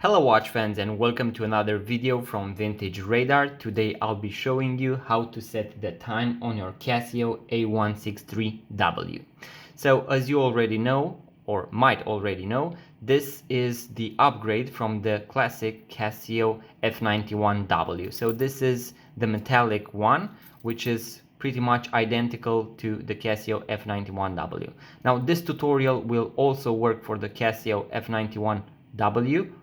Hello watch fans and welcome to another video from Vintage Radar. Today I'll be showing you how to set the time on your Casio A163W. So as you already know, or might already know, this is the upgrade from the classic Casio F91W. So this is the metallic one, which is pretty much identical to the Casio F91W. Now this tutorial will also work for the Casio F91W,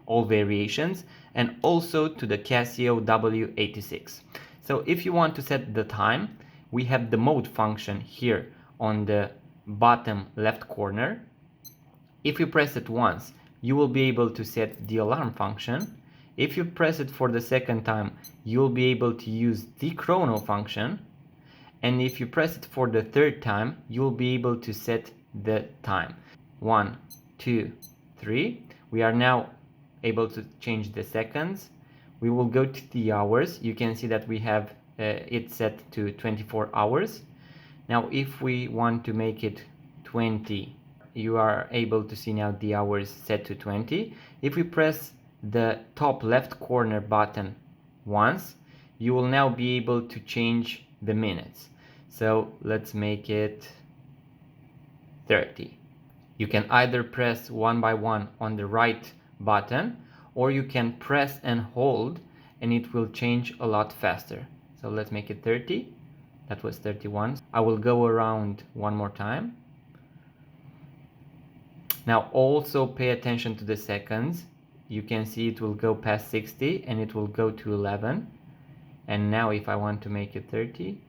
all variations, and also to the Casio W86. So if you want to set the time, we have the mode function here on the bottom left corner. If you press it once, you will be able to set the alarm function. If you press it for the second time, you will be able to use the chrono function. And if you press it for the third time, you will be able to set the time. 1, 2, 3. We are now able to change the seconds. We will go to the hours. You can see that we have it set to 24 hours. Now if we want to make it 20, you are able to see now the hours set to 20. If we press the top left corner button once, you will now be able to change the minutes. So let's make it 30. You can either press one by one on the right button, or you can press and hold and it will change a lot faster. So let's make it 30. That was 31. I will go around one more time. Now also pay attention to the seconds. You can see it will go past 60 and it will go to 11. And now if I want to make it 30,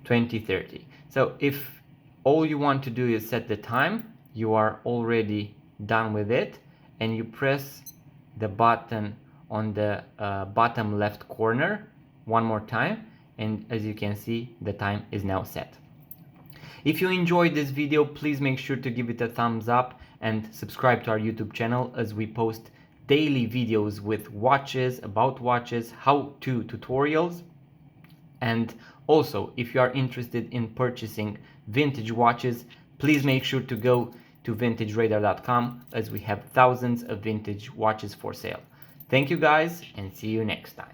20, 30. So if all you want to do is set the time, you are already done with it, and you press the button on the bottom left corner one more time, and as you can see, the time is now set. If you enjoyed this video, please make sure to give it a thumbs up and subscribe to our YouTube channel, as we post daily videos with watches, about watches, how-to tutorials. And also, if you are interested in purchasing vintage watches, please make sure to go to vintageradar.com, as we have thousands of vintage watches for sale. Thank you guys, and see you next time.